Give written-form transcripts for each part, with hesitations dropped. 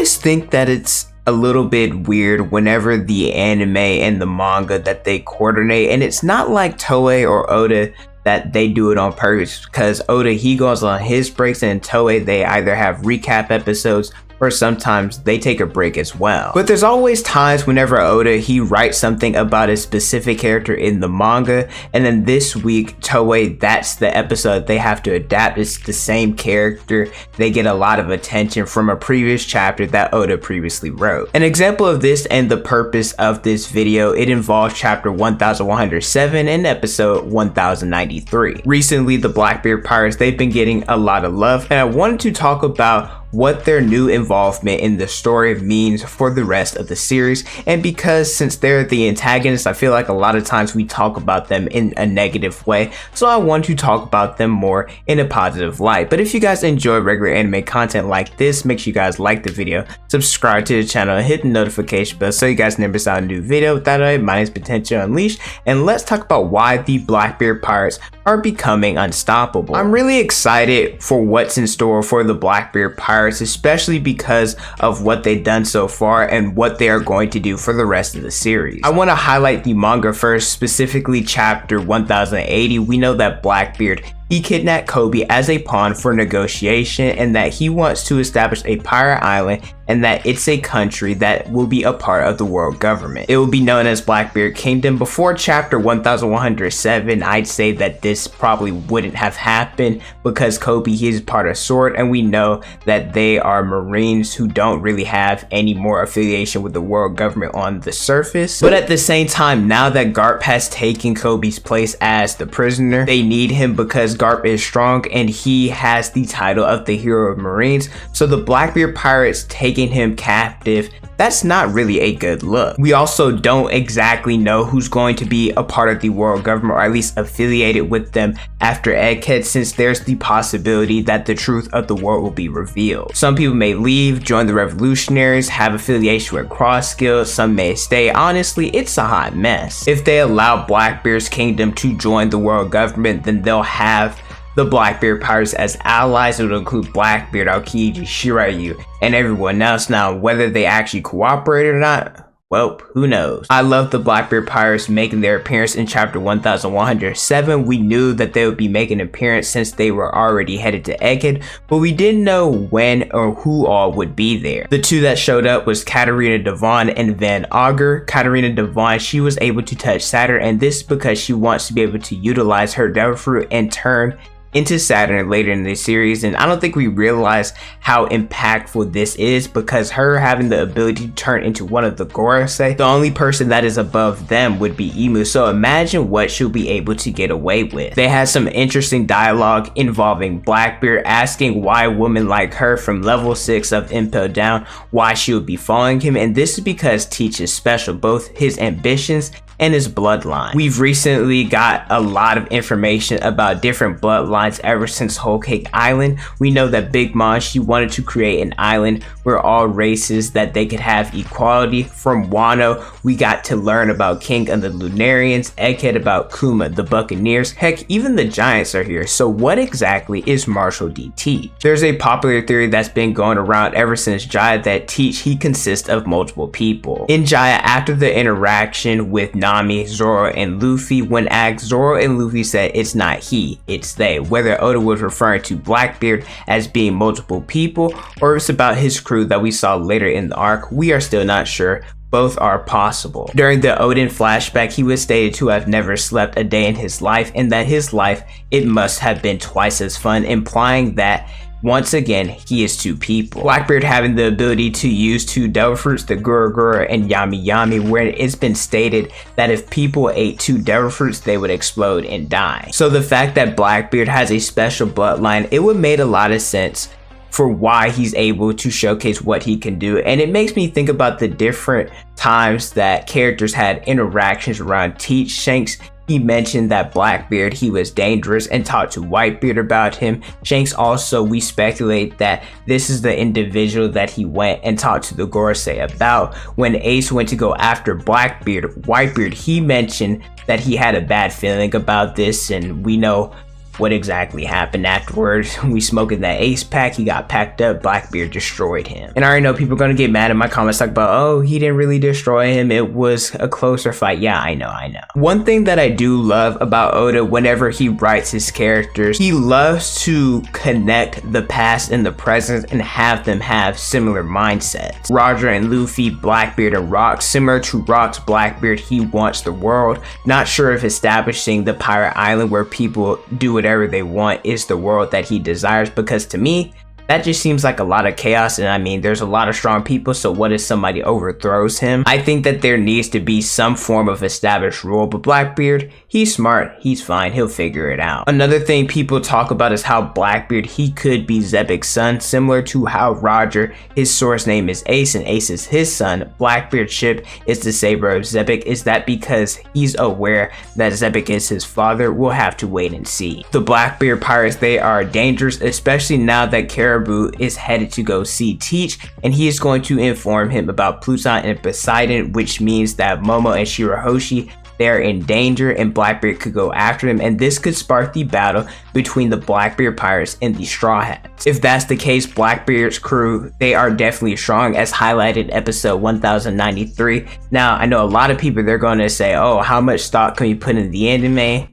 always think that it's a little bit weird whenever the anime and the manga that they coordinate, and it's not like Toei or Oda that they do it on purpose, because Oda, he goes on his breaks, and Toei, they either have recap episodes or sometimes they take a break as well. But there's always times whenever Oda, he writes something about a specific character in the manga, and then this week Toei, that's the episode they have to adapt. It's the same character. They get a lot of attention from a previous chapter that Oda previously wrote. An example of this and the purpose of this video, it involves chapter 1107 and episode 1093. Recently, the Blackbeard Pirates, they've been getting a lot of love, and I wanted to talk about what their new involvement in the story means for the rest of the series. And because since they're the antagonists, I feel like a lot of times we talk about them in a negative way, so I want to talk about them more in a positive light. But if you guys enjoy regular anime content like this, make sure you guys like the video, subscribe to the channel, and hit the notification bell so you guys never miss out on a new video. With that, my name is Potential Unleashed, and let's talk about why the Blackbeard Pirates are becoming unstoppable. I'm really excited for what's in store for the Blackbeard Pirates, especially because of what they've done so far and what they are going to do for the rest of the series. I want to highlight the manga first, specifically chapter 1080. We know that Blackbeard, he kidnapped Kobe as a pawn for negotiation, and that he wants to establish a pirate island, and that it's a country that will be a part of the world government. It will be known as Blackbeard Kingdom. Before chapter 1107, I'd say that this probably wouldn't have happened because Kobe, he is part of SWORD, and we know that they are Marines who don't really have any more affiliation with the world government on the surface. But at the same time, now that Garp has taken Kobe's place as the prisoner, they need him because Garp is strong and he has the title of the hero of Marines. So the Blackbeard Pirates taking him captive, that's not really a good look. We also don't exactly know who's going to be a part of the world government, or at least affiliated with them after Egghead, since there's the possibility that the truth of the world will be revealed. Some people may leave, join the revolutionaries, have affiliation with Cross Guild, some may stay. Honestly, it's a hot mess. If they allow Blackbeard's kingdom to join the world government, then they'll have the Blackbeard Pirates as allies. It will include Blackbeard, Aokiji, Shiryu, and everyone else. Now, whether they actually cooperate or not, well, who knows? I love the Blackbeard Pirates making their appearance in chapter 1107. We knew that they would be making an appearance since they were already headed to Egghead, but we didn't know when or who all would be there. The two that showed up was Catarina, Devon, and then Augur. Catarina Devon, she was able to touch Saturn, and this is because she wants to be able to utilize her Devil Fruit and turn into Saturn later in the series. And I don't think we realize how impactful this is, because her having the ability to turn into one of the Gorosei, the only person that is above them would be Imu. So imagine what she'll be able to get away with. They had some interesting dialogue involving Blackbeard asking why a woman like her from level 6 of Impel down, why she would be following him, and this is because Teach is special, both his ambitions and his bloodline. We've recently got a lot of information about different bloodlines ever since Whole Cake Island. We know that Big Mom, she wanted to create an island where all races, that they could have equality. From Wano, we got to learn about King of the Lunarians, Egghead about Kuma, the Buccaneers, heck, even the Giants are here. So what exactly is Marshall D. Teach? There's a popular theory that's been going around ever since Jaya that Teach, he consists of multiple people. In Jaya, after the interaction with Nami, Zoro, and Luffy, when asked, Zoro and Luffy said it's not he, it's they. Whether Oda was referring to Blackbeard as being multiple people, or it's about his crew that we saw later in the arc, we are still not sure. Both are possible. During the Odin flashback, he was stated to have never slept a day in his life, and that his life, it must have been twice as fun, implying that once again, he is two people. Blackbeard having the ability to use two Devil Fruits, the Gura Gura and Yami Yami, where it's been stated that if people ate two Devil Fruits, they would explode and die. So the fact that Blackbeard has a special bloodline, it would make a lot of sense for why he's able to showcase what he can do. And it makes me think about the different times that characters had interactions around Teach. Shanks, he mentioned that Blackbeard, he was dangerous and talked to Whitebeard about him. Shanks also, we speculate that this is the individual that he went and talked to the Gorosei about. When Ace went to go after Blackbeard, Whitebeard, he mentioned that he had a bad feeling about this, and we know what exactly happened afterwards. We smoking that ace pack, he got packed up, Blackbeard destroyed him. And I already know people are gonna get mad in my comments talk about, oh, he didn't really destroy him, it was a closer fight. Yeah, I know. One thing that I do love about Oda whenever he writes his characters, he loves to connect the past and the present and have them have similar mindsets. Roger and Luffy, Blackbeard and Rock, similar to Rock's Blackbeard, he wants the world. Not sure if establishing the pirate island where people do whatever they want is the world that he desires, because to me, that just seems like a lot of chaos. And I mean, there's a lot of strong people, so what if somebody overthrows him? I think that there needs to be some form of established rule, but Blackbeard, he's smart, he's fine, he'll figure it out. Another thing people talk about is how Blackbeard, he could be Zebek's son, similar to how Roger, his source name is Ace and Ace is his son. Blackbeard's ship is the Saber of Zebek. Is that because he's aware that Zebek is his father? We'll have to wait and see. The Blackbeard pirates, they are dangerous, especially now that Caribou is headed to go see Teach, and he is going to inform him about Pluton and Poseidon, which means that Momo and Shirahoshi, they're in danger and Blackbeard could go after them, and this could spark the battle between the Blackbeard pirates and the Straw Hats. If that's the case, Blackbeard's crew, they are definitely strong, as highlighted in episode 1093. Now, I know a lot of people, they're going to say, oh, how much stock can we put in the anime?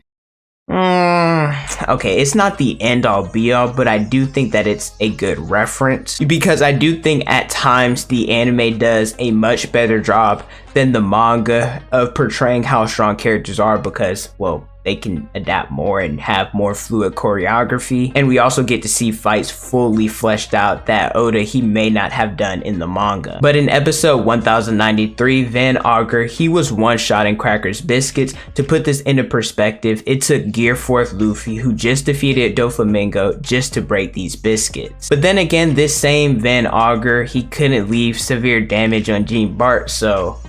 Okay, it's not the end all be all, but I do think that it's a good reference, because I do think at times the anime does a much better job than the manga of portraying how strong characters are, because, well, they can adapt more and have more fluid choreography, and we also get to see fights fully fleshed out that Oda, he may not have done in the manga. But in episode 1093, Van Augur, he was one-shotting Cracker's Biscuits. To put this into perspective, it took Gear 4th Luffy, who just defeated Doflamingo, just to break these biscuits. But then again, this same Van Augur, he couldn't leave severe damage on Jean Bart, so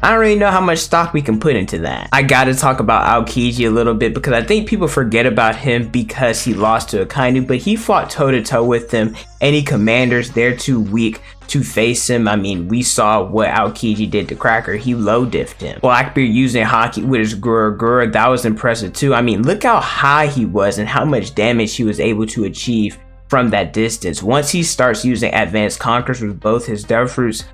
I don't really know how much stock we can put into that. I gotta talk about Aokiji a little bit, because I think people forget about him because he lost to Akainu, but he fought toe-to-toe with them. Any commanders, they're too weak to face him. I mean, we saw what Aokiji did to Cracker. He low-diffed him. Blackbeard using Haki with his Gura, that was impressive too. I mean, look how high he was and how much damage he was able to achieve from that distance. Once he starts using Advanced Conquerors with both his Devil Fruits,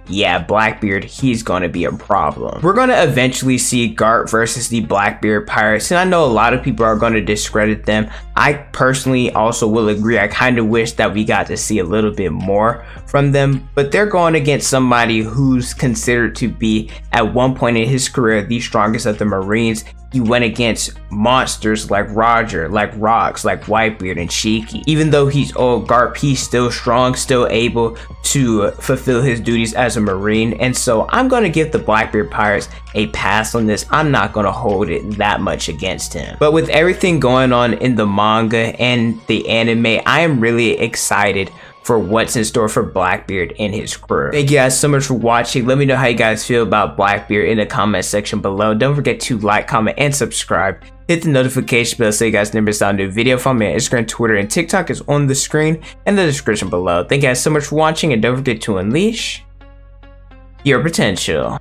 yeah, Blackbeard, he's gonna be a problem. We're gonna eventually see Garp versus the Blackbeard pirates, and I know a lot of people are gonna discredit them. I personally also will agree. I kind of wish that we got to see a little bit more from them, but they're going against somebody who's considered to be, at one point in his career, the strongest of the Marines. He went against monsters like Roger, like Rocks, like Whitebeard and Shiki. Even though he's old, Garp, he's still strong, still able to fulfill his duties as a Marine. And so I'm going to give the Blackbeard Pirates a pass on this. I'm not going to hold it that much against him. But with everything going on in the manga and the anime, I am really excited for what's in store for Blackbeard and his crew. Thank you guys so much for watching. Let me know how you guys feel about Blackbeard in the comment section below. Don't forget to like, comment, and subscribe. Hit the notification bell so you guys never miss out on a new video. Follow me on Instagram, Twitter, and TikTok is on the screen and the description below. Thank you guys so much for watching, and don't forget to unleash your potential.